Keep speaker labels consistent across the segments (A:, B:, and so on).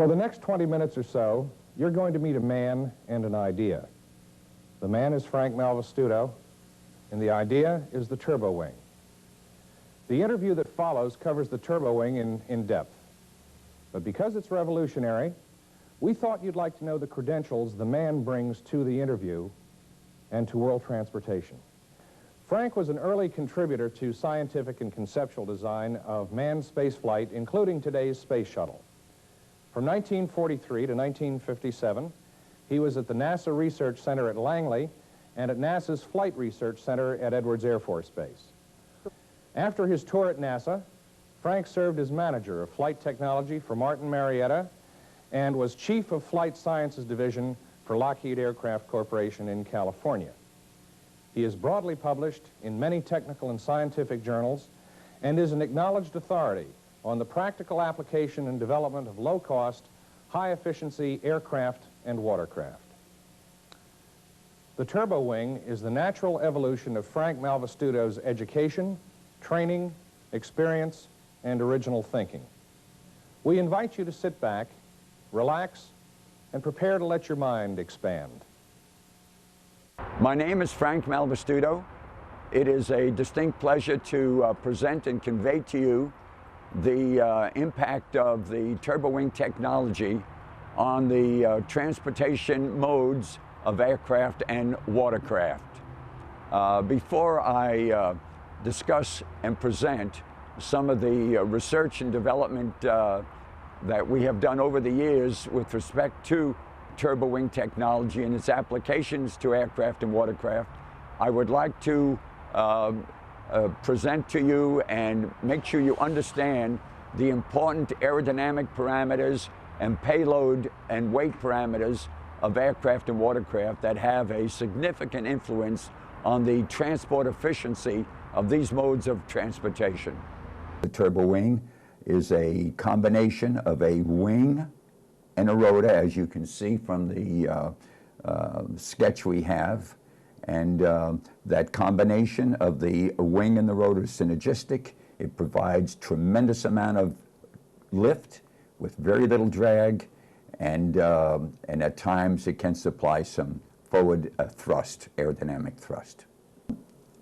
A: For the next 20 minutes or so, you're going to meet a man and an idea. The man is Frank Malvestuto, and the idea is the TurboWing. The interview that follows covers the TurboWing in depth. But because it's revolutionary, we thought you'd like to know the credentials the man brings to the interview and to world transportation. Frank was an early contributor to scientific and conceptual design of manned spaceflight, including today's space shuttle. From 1943 to 1957, he was at the NASA Research Center at Langley and at NASA's Flight Research Center at Edwards Air Force Base. After his tour at NASA, Frank served as manager of flight technology for Martin Marietta and was chief of Flight Sciences Division for Lockheed Aircraft Corporation in California. He is broadly published in many technical and scientific journals and is an acknowledged authority on the practical application and development of low-cost, high-efficiency aircraft and watercraft. The TurboWing is the natural evolution of Frank Malvestuto's education, training, experience, and original thinking. We invite you to sit back, relax, and prepare to let your mind expand.
B: My name is Frank Malvestuto. It is a distinct pleasure to present and convey to you the impact of the TurboWing technology on the transportation modes of aircraft and watercraft. Before I discuss and present some of the research and development that we have done over the years with respect to TurboWing technology and its applications to aircraft and watercraft, I would like to present to you and make sure you understand the important aerodynamic parameters and payload and weight parameters of aircraft and watercraft that have a significant influence on the transport efficiency of these modes of transportation. The TurboWing is a combination of a wing and a rotor, as you can see from the sketch we have. And that combination of the wing and the rotor is synergistic. It provides tremendous amount of lift with very little drag, and at times it can supply some forward thrust, aerodynamic thrust.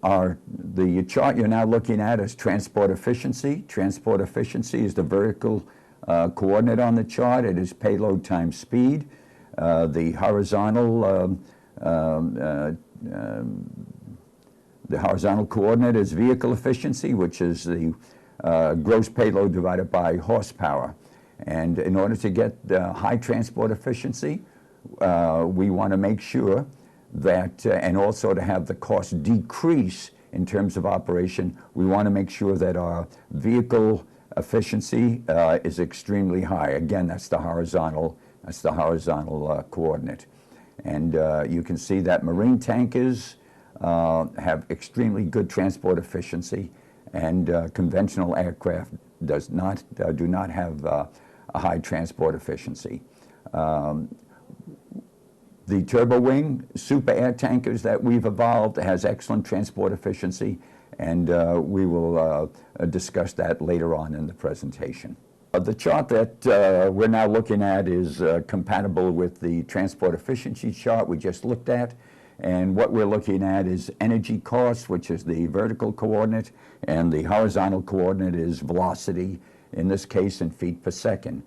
B: The chart you're now looking at is transport efficiency. Transport efficiency is the vertical coordinate on the chart. It is payload times speed. The horizontal coordinate is vehicle efficiency, which is the gross payload divided by horsepower. And in order to get high transport efficiency, we want to make sure that, and also to have the cost decrease in terms of operation, we want to make sure that our vehicle efficiency is extremely high. Again, that's the horizontal coordinate. And you can see that marine tankers have extremely good transport efficiency, and conventional aircraft do not have a high transport efficiency. The TurboWing super air tankers that we've evolved has excellent transport efficiency, and we will discuss that later on in the presentation. The chart that we're now looking at is compatible with the transport efficiency chart we just looked at. And what we're looking at is energy cost, which is the vertical coordinate, and the horizontal coordinate is velocity, in this case in feet per second.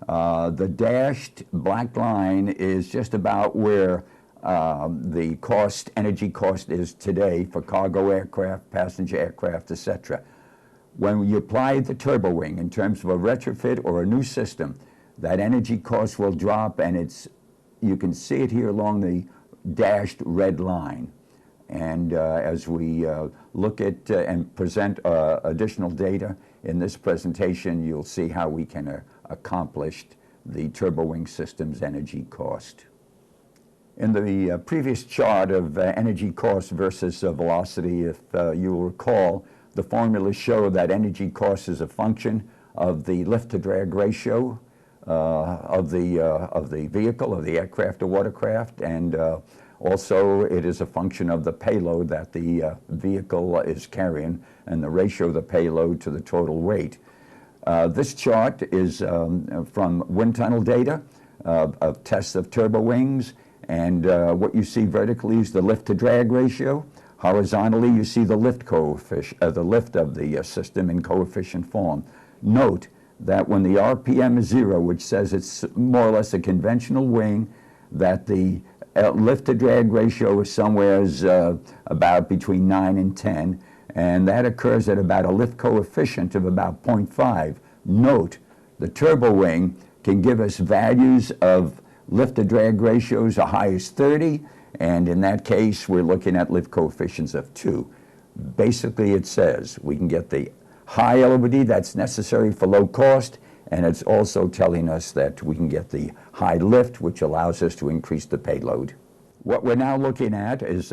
B: The dashed black line is just about where the energy cost is today for cargo aircraft, passenger aircraft, etc. When you apply the TurboWing in terms of a retrofit or a new system, that energy cost will drop, and you can see it here along the dashed red line. And as we look at and present additional data in this presentation, you'll see how we can accomplish the TurboWing system's energy cost. In the previous chart of energy cost versus velocity, if you will recall, the formulas show that energy cost is a function of the lift-to-drag ratio of the vehicle, of the aircraft or watercraft, and also it is a function of the payload that the vehicle is carrying and the ratio of the payload to the total weight. This chart is from wind tunnel data of tests of turbo wings, and what you see vertically is the lift to drag ratio. Horizontally, you see the lift coefficient, the lift of the system in coefficient form. Note that when the RPM is 0, which says it's more or less a conventional wing, that the lift to drag ratio is somewhere about between 9 and 10, and that occurs at about a lift coefficient of about 0.5. Note, the turbo wing can give us values of lift to drag ratios as high as 30, and in that case, we're looking at lift coefficients of 2. Basically, it says we can get the high LOD that's necessary for low cost, and it's also telling us that we can get the high lift, which allows us to increase the payload. What we're now looking at is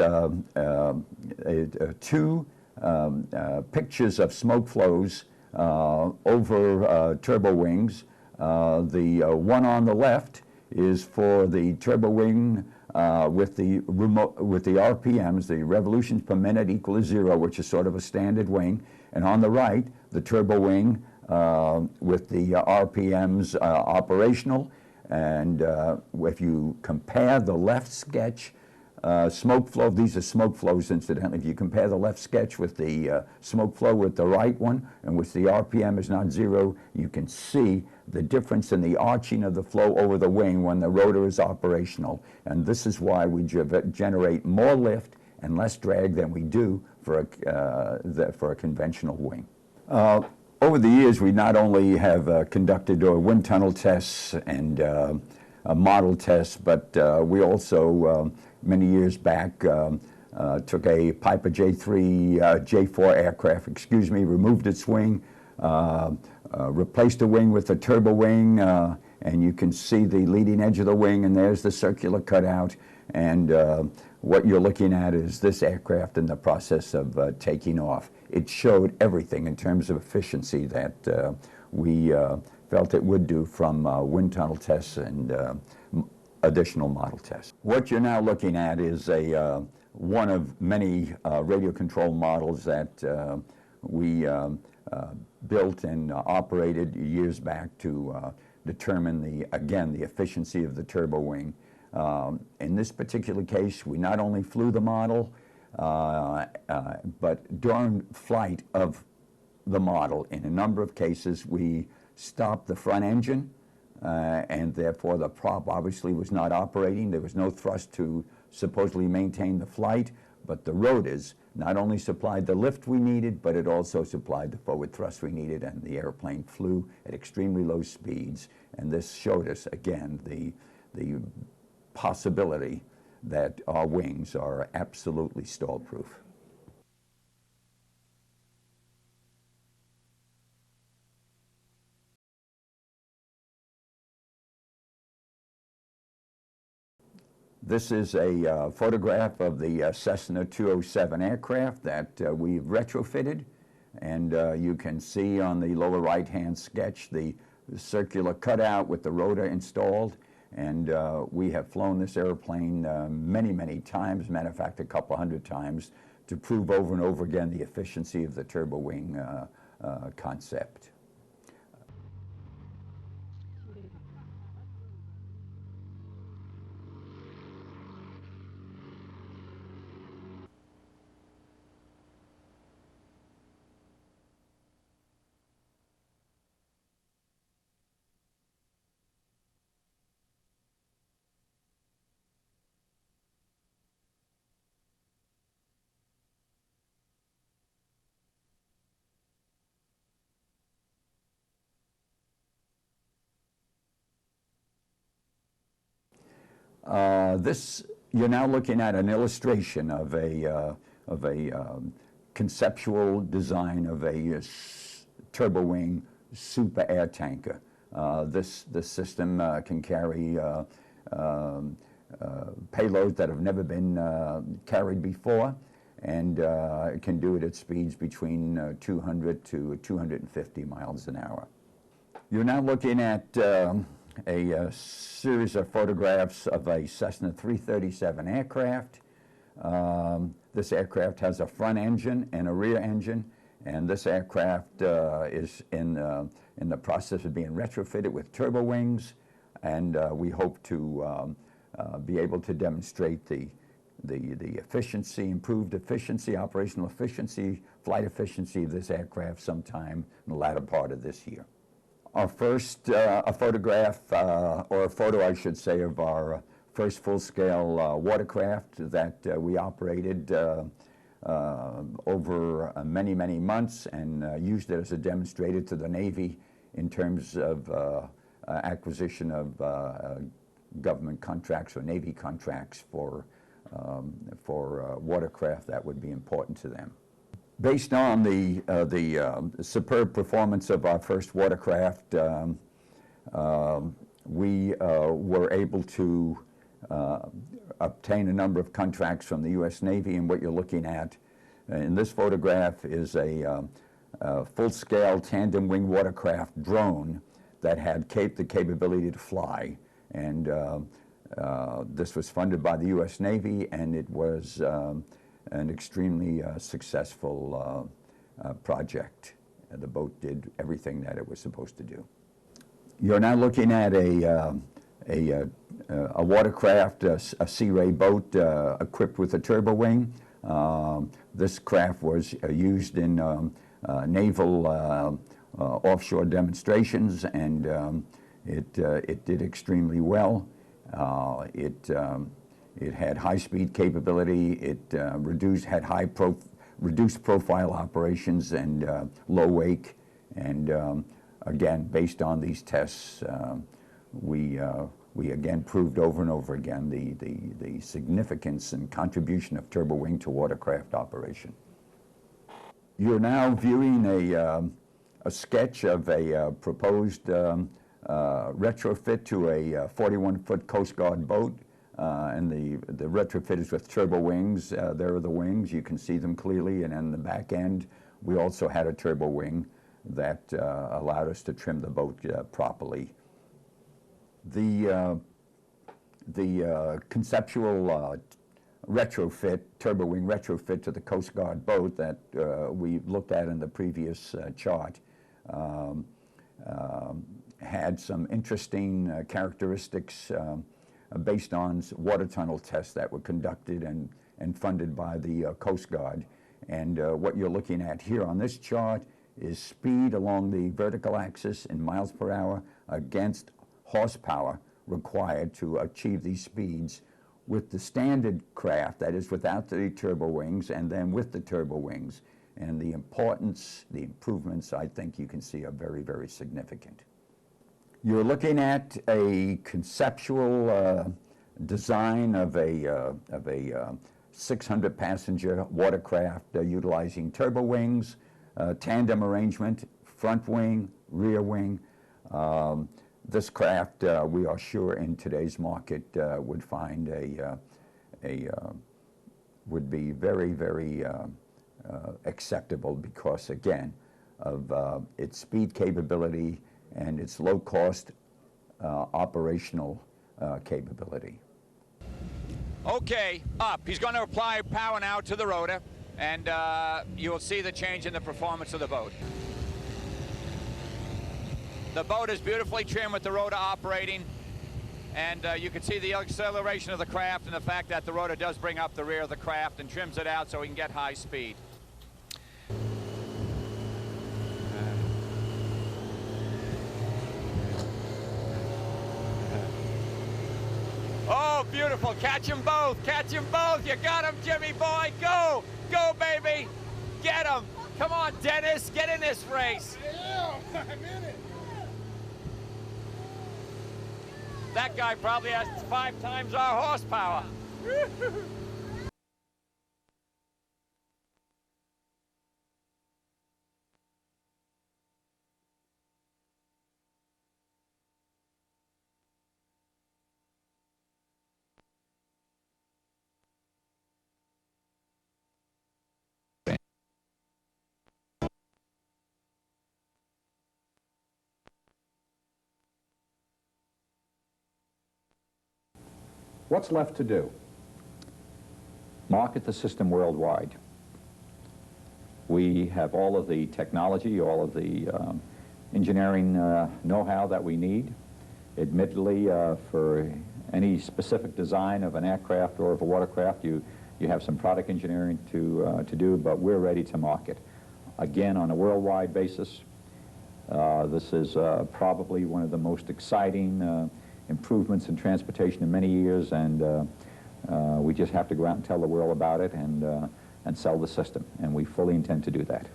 B: two pictures of smoke flows over turbo wings. The one on the left is for the turbo wing with the RPMs, the revolutions per minute equal to 0, which is sort of a standard wing. And on the right, the turbo wing with the RPMs operational. And if you compare the left sketch smoke flow, these are smoke flows incidentally, if you compare the left sketch with the smoke flow with the right one, in which the RPM is not 0, you can see the difference in the arching of the flow over the wing when the rotor is operational. And this is why we generate more lift and less drag than we do for a conventional wing. Over the years, we not only have conducted wind tunnel tests and model tests, but we also, many years back, took a Piper J4 aircraft, removed its wing, replaced the wing with a turbo wing, and you can see the leading edge of the wing, and there's the circular cutout. And what you're looking at is this aircraft in the process of taking off. It showed everything in terms of efficiency that we felt it would do from wind tunnel tests and additional model tests. What you're now looking at is one of many radio control models that we built and operated years back to determine the efficiency of the turbo wing. In this particular case, we not only flew the model, but during flight of the model, in a number of cases, we stopped the front engine, and therefore the prop obviously was not operating. There was no thrust to supposedly maintain the flight, but the rotors not only supplied the lift we needed, but it also supplied the forward thrust we needed, and the airplane flew at extremely low speeds. And this showed us, again, the possibility that our wings are absolutely stall-proof. This is a photograph of the Cessna 207 aircraft that we've retrofitted, and you can see on the lower right-hand sketch the circular cutout with the rotor installed. And we have flown this airplane many, many times, matter of fact, a couple hundred times, to prove over and over again the efficiency of the turbo wing concept. You're now looking at an illustration of a conceptual design of a turbo wing super air tanker. This system can carry payloads that have never been carried before, and it can do it at speeds between 200 to 250 miles an hour. You're now looking at a series of photographs of a Cessna 337 aircraft. This aircraft has a front engine and a rear engine, And this aircraft is in the process of being retrofitted with TurboWings, and we hope to be able to demonstrate the efficiency, improved efficiency, operational efficiency, flight efficiency of this aircraft sometime in the latter part of this year. Our first, a photograph, or a photo I should say, of our first full-scale watercraft that we operated over many, many months, and used it as a demonstrator to the Navy in terms of acquisition of government contracts or Navy contracts for watercraft that would be important to them. Based on the superb performance of our first watercraft, we were able to obtain a number of contracts from the U.S. Navy, and what you're looking at in this photograph is a full-scale tandem wing watercraft drone that had the capability to fly, and this was funded by the U.S. Navy, and it was an extremely successful project. The boat did everything that it was supposed to do. You're now looking at a watercraft, a Sea Ray boat equipped with a TurboWing. This craft was used in naval offshore demonstrations, and it did extremely well. It had high-speed capability. It had reduced profile operations and low wake. And again, based on these tests, we again proved over and over again the significance and contribution of TurboWing to watercraft operation. You're now viewing a sketch of a proposed retrofit to a 41-foot Coast Guard boat, and the retrofit is with TurboWings. There are the wings. You can see them clearly, and on the back end, we also had a TurboWing that allowed us to trim the boat properly. The conceptual retrofit, TurboWing retrofit to the Coast Guard boat that we looked at in the previous chart had some interesting characteristics based on water tunnel tests that were conducted and funded by the Coast Guard. And what you're looking at here on this chart is speed along the vertical axis in miles per hour against horsepower required to achieve these speeds with the standard craft, that is without the TurboWings, and then with the TurboWings. And the importance, the improvements, I think you can see are very, very significant. You're looking at a conceptual design of a 600-passenger watercraft utilizing TurboWings, tandem arrangement, front wing, rear wing. This craft, we are sure in today's market would find would be very, very acceptable because, again, of its speed capability and its low-cost operational capability.
C: Okay, up. He's going to apply power now to the rotor, and you'll see the change in the performance of the boat. The boat is beautifully trimmed with the rotor operating, and you can see the acceleration of the craft and the fact that the rotor does bring up the rear of the craft and trims it out so we can get high speed. Oh, beautiful. Catch them both. Catch them both. You got them, Jimmy boy. Go. Go, baby. Get them. Come on, Dennis. Get in this race.
D: Yeah, I'm in it.
C: That guy probably has 5 times our horsepower.
A: What's left to do?
E: Market the system worldwide.
D: We have all of the technology, all of the engineering know-how that we need. Admittedly, for any specific design of an aircraft or of a watercraft, you have some product engineering to do, but we're ready to market. Again, on a worldwide basis, this is probably one of the most exciting improvements in transportation in many years, and we just have to go out and tell the world about it and sell the system, and we fully intend to do that.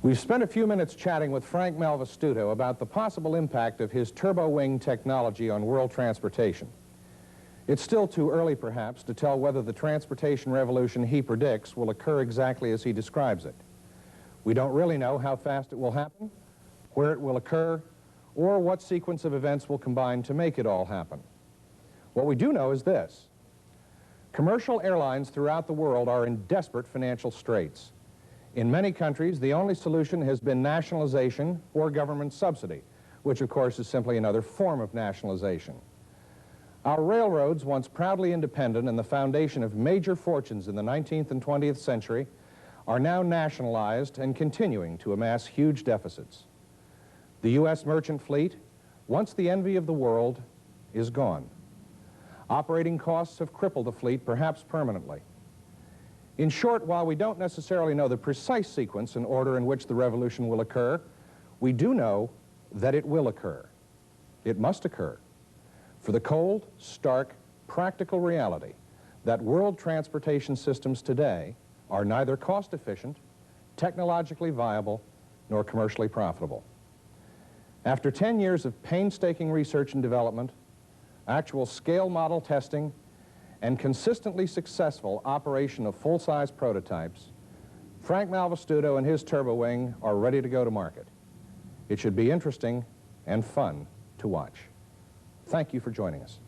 A: We've spent a few minutes chatting with Frank Malvistuto about the possible impact of his TurboWing technology on world transportation. It's still too early, perhaps, to tell whether the transportation revolution he predicts will occur exactly as he describes it. We don't really know how fast it will happen, where it will occur, or what sequence of events will combine to make it all happen. What we do know is this: commercial airlines throughout the world are in desperate financial straits. In many countries, the only solution has been nationalization or government subsidy, which of course is simply another form of nationalization. Our railroads, once proudly independent and the foundation of major fortunes in the 19th and 20th century, are now nationalized and continuing to amass huge deficits. The U.S. merchant fleet, once the envy of the world, is gone. Operating costs have crippled the fleet, perhaps permanently. In short, while we don't necessarily know the precise sequence and order in which the revolution will occur, we do know that it will occur. It must occur. For the cold, stark, practical reality that world transportation systems today are neither cost-efficient, technologically viable, nor commercially profitable. After 10 years of painstaking research and development, actual scale model testing, and consistently successful operation of full-size prototypes, Frank Malvistuto and his TurboWing are ready to go to market. It should be interesting and fun to watch. Thank you for joining us.